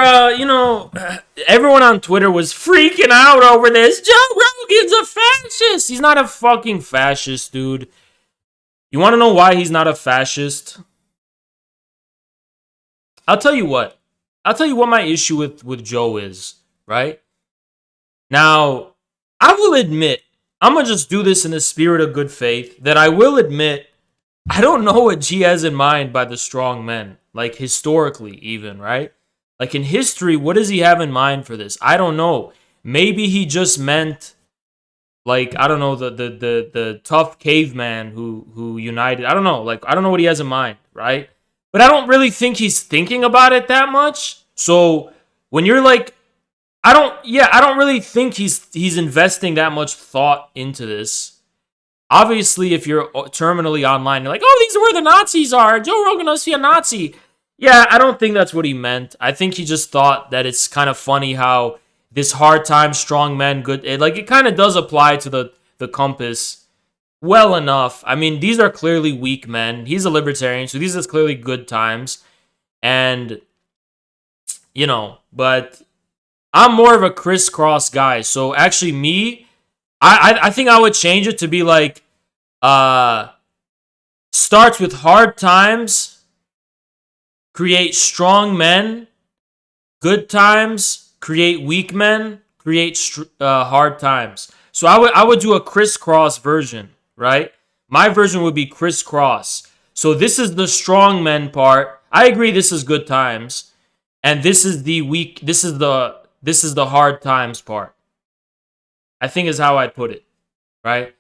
Everyone on Twitter was freaking out over this. Joe Rogan's a fascist. He's not a fucking fascist, dude. You want to know why he's not a fascist? I'll tell you what. I'll tell you what my issue with Joe is, right? Now, I will admit, I'm going to just do this in the spirit of good faith, that I will admit, I don't know what G has in mind by the strong men. Like, historically, even, right? Like, in history, what does he have in mind for this? I don't know. Maybe he just meant, like, I don't know, the tough caveman who united. I don't know. Like, I don't know what he has in mind, right? But I don't really think he's thinking about it that much. So, when you're like, I don't really think he's investing that much thought into this. Obviously, if you're terminally online, you're like, oh, these are where the Nazis are. Joe Rogan must be a Nazi. Yeah, I don't think that's what he meant. I think he just thought that it's kind of funny how this hard time, strong men, good. It kind of does apply to the compass well enough. I mean, these are clearly weak men. He's a libertarian, so these are clearly good times. And, but I'm more of a crisscross guy. So actually, I think I would change it to be like, starts with hard times, create strong men, good times, create weak men, create hard times. So I would do a crisscross version, right? My version would be crisscross. So this is the strong men part. I agree this is good times. And this is the weak, this is the hard times part. I think is how I'd put it, right?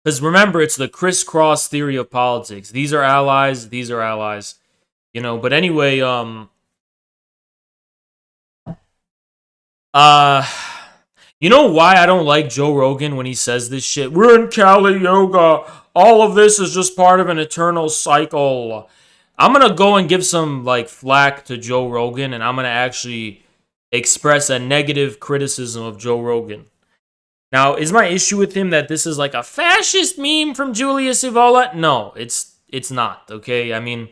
Because remember, it's the crisscross theory of politics. These are allies, these are allies. But anyway, you know why I don't like Joe Rogan when he says this shit? We're in Kali Yoga. All of this is just part of an eternal cycle. I'm going to go and give some flack to Joe Rogan, and I'm going to actually express a negative criticism of Joe Rogan. Now, is my issue with him that this is like a fascist meme from Julius Evola? No, it's not, okay? I mean,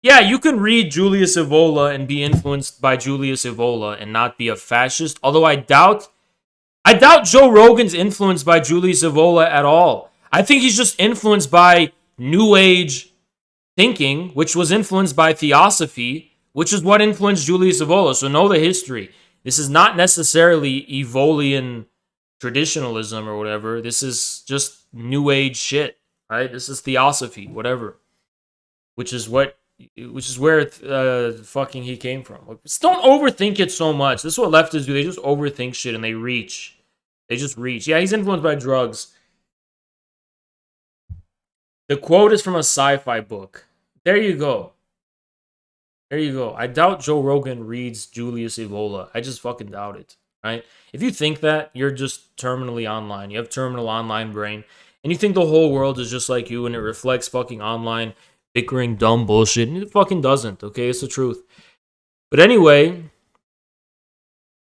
yeah, you can read Julius Evola and be influenced by Julius Evola and not be a fascist, although I doubt Joe Rogan's influenced by Julius Evola at all. I think he's just influenced by New Age thinking, which was influenced by Theosophy, which is what influenced Julius Evola. So know the history. This is not necessarily Evolian traditionalism or whatever. This is just New Age shit, right? This is Theosophy, whatever. Which is where fucking he came from. Just don't overthink it so much. This is what leftists do. They just overthink shit and they reach. They just reach. Yeah, he's influenced by drugs. The quote is from a sci-fi book. There you go. There you go. I doubt Joe Rogan reads Julius Evola. I just fucking doubt it, right? If you think that, you're just terminally online. You have terminal online brain. And you think the whole world is just like you and it reflects fucking online bickering dumb bullshit. And it fucking doesn't, okay? It's the truth. But anyway,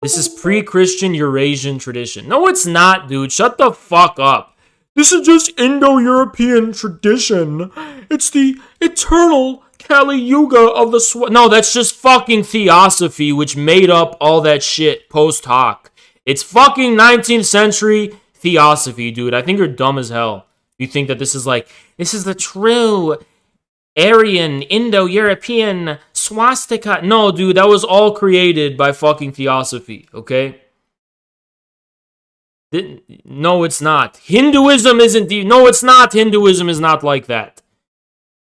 this is pre-Christian Eurasian tradition. No, it's not, dude. Shut the fuck up. This is just Indo-European tradition. It's the eternal Kali Yuga of the No, that's just fucking Theosophy, which made up all that shit post hoc. It's fucking 19th century Theosophy, dude. I think you're dumb as hell. You think that this is the true Aryan, Indo-European swastika. No, dude, that was all created by fucking Theosophy, okay? No, it's not. Hinduism isn't... No, it's not. Hinduism is not like that.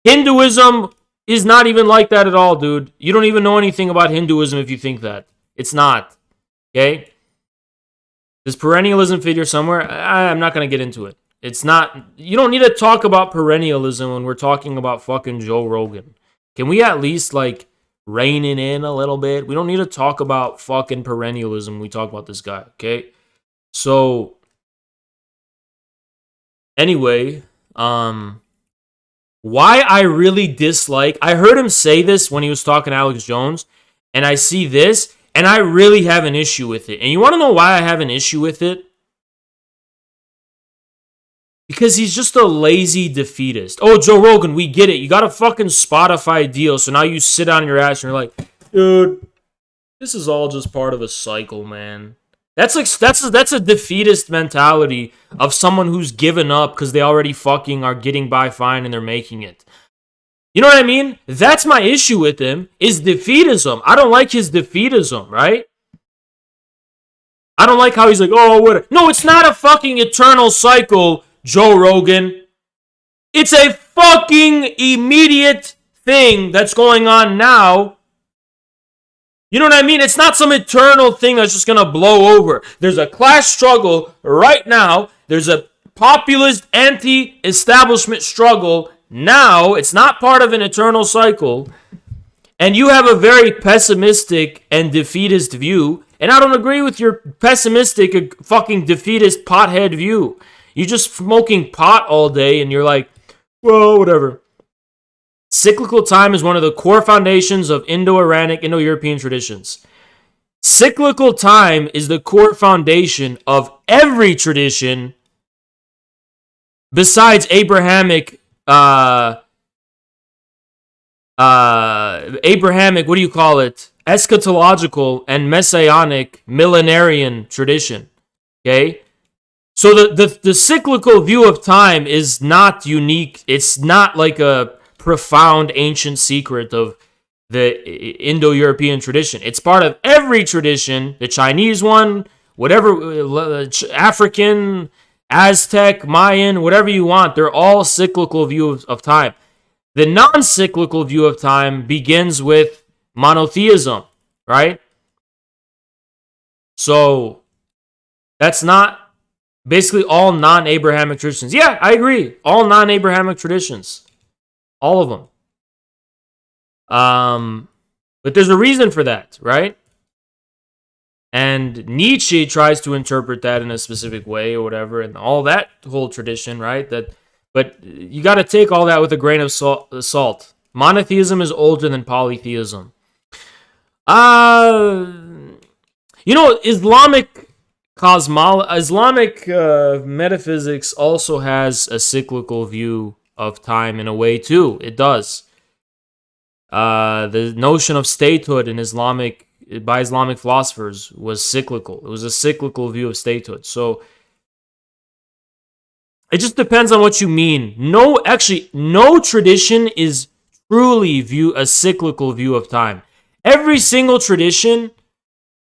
Hinduism is not even like that at all, dude. You don't even know anything about Hinduism if you think that. It's not. Okay? Does perennialism figure somewhere? I'm not going to get into it. It's not... You don't need to talk about perennialism when we're talking about fucking Joe Rogan. Can we at least, rein it in a little bit? We don't need to talk about fucking perennialism when we talk about this guy, okay? So, anyway, why I really dislike... I heard him say this when he was talking to Alex Jones, and I see this, and I really have an issue with it. And you want to know why I have an issue with it? Because he's just a lazy defeatist. Oh, Joe Rogan, we get it. You got a fucking Spotify deal, so now you sit on your ass and you're like, Dude, this is all just part of a cycle, man. That's a defeatist mentality of someone who's given up because they already fucking are getting by fine and they're making it. You know what I mean? That's my issue with him, is defeatism. I don't like his defeatism, right? I don't like how he's like, oh, what? No, it's not a fucking eternal cycle, Joe Rogan. It's a fucking immediate thing that's going on now. You know what I mean? It's not some eternal thing that's just going to blow over. There's a class struggle right now. There's a populist anti-establishment struggle now. It's not part of an eternal cycle. And you have a very pessimistic and defeatist view. And I don't agree with your pessimistic, fucking defeatist pothead view. You're just smoking pot all day and you're like, well, whatever. Cyclical time is one of the core foundations of Indo-Iranic, Indo-European traditions. Cyclical time is the core foundation of every tradition besides Abrahamic, what do you call it? Eschatological and messianic millenarian tradition. Okay? So the cyclical view of time is not unique. It's not like a profound ancient secret of the Indo-European tradition. It's part of every tradition, the Chinese one, whatever, African, Aztec, Mayan, whatever you want. They're all cyclical views of time. The non-cyclical view of time begins with monotheism, right? So that's not basically all non-Abrahamic traditions. Yeah, I agree. All non-Abrahamic traditions. All of them. But there's a reason for that, right? And Nietzsche tries to interpret that in a specific way or whatever, and all that whole tradition, right? But you got to take all that with a grain of salt. Monotheism is older than polytheism. Islamic metaphysics also has a cyclical view of time in a way too. It does. The notion of statehood by Islamic philosophers was cyclical. It was a cyclical view of statehood. So it just depends on what you mean. No tradition is truly a cyclical view of time. Every single tradition,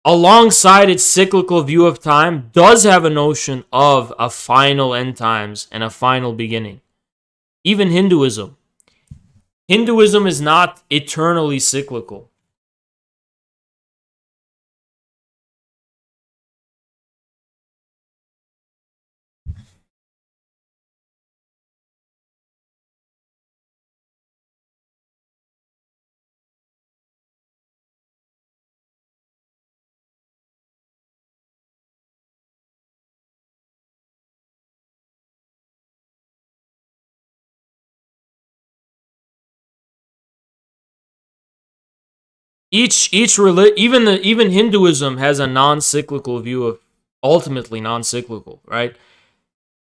alongside its cyclical view of time, does have a notion of a final end times and a final beginning. Even Hinduism. Hinduism is not eternally cyclical. Even Hinduism has a non-cyclical view of ultimately non-cyclical, right?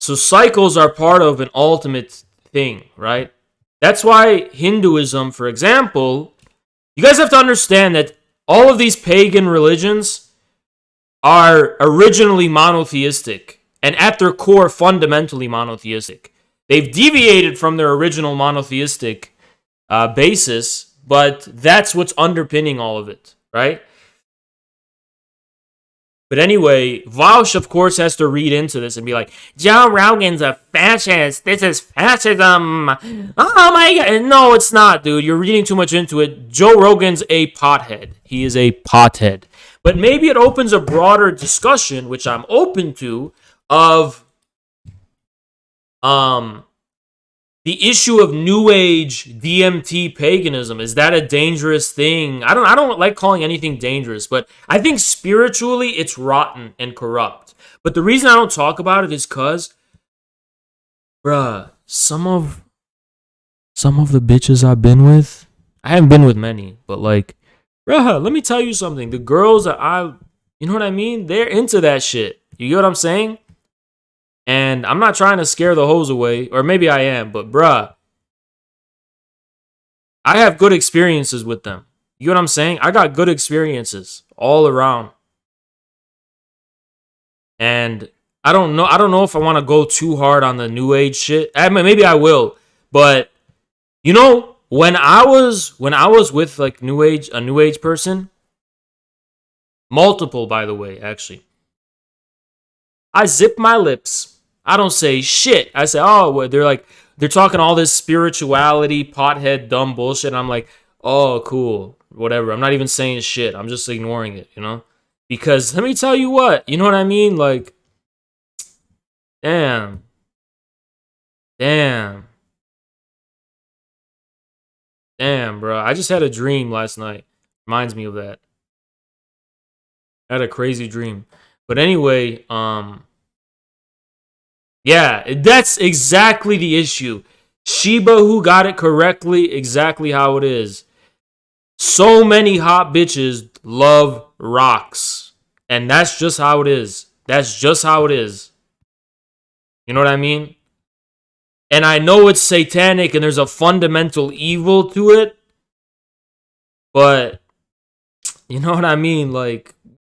So cycles are part of an ultimate thing, right? That's why Hinduism, for example, you guys have to understand that all of these pagan religions are originally monotheistic and at their core fundamentally monotheistic. They've deviated from their original monotheistic basis, but that's what's underpinning all of it, right? But anyway, Vaush, of course, has to read into this and be like, Joe Rogan's a fascist. This is fascism. Oh my God. No, it's not, dude. You're reading too much into it. Joe Rogan's a pothead. He is a pothead. But maybe it opens a broader discussion, which I'm open to, of the issue of New Age DMT paganism. Is that a dangerous thing? I don't like calling anything dangerous, but I think spiritually it's rotten and corrupt. But the reason I don't talk about it is because, bruh, some of the bitches I've been with, I haven't been with many, but like, bruh, let me tell you something. The girls that you know what I mean? They're into that shit. You get what I'm saying? And I'm not trying to scare the hoes away, or maybe I am, but bruh, I have good experiences with them. You know what I'm saying? I got good experiences all around. And I don't know if I want to go too hard on the new age shit. I mean, maybe I will. But you know, when I was with like a new age person, multiple by the way, actually. I zip my lips. I don't say shit. I say, "Oh, well, they're talking all this spirituality, pothead, dumb bullshit." And I'm like, "Oh, cool. Whatever." I'm not even saying shit. I'm just ignoring it, you know? Because let me tell you what, you know what I mean? Like, damn. Damn. Damn, bro. I just had a dream last night. Reminds me of that. I had a crazy dream. But anyway, yeah, that's exactly the issue. Sheba, who got it correctly, exactly how it is. So many hot bitches love rocks. And that's just how it is. That's just how it is. You know what I mean? And I know it's satanic and there's a fundamental evil to it. But you know what I mean? Like,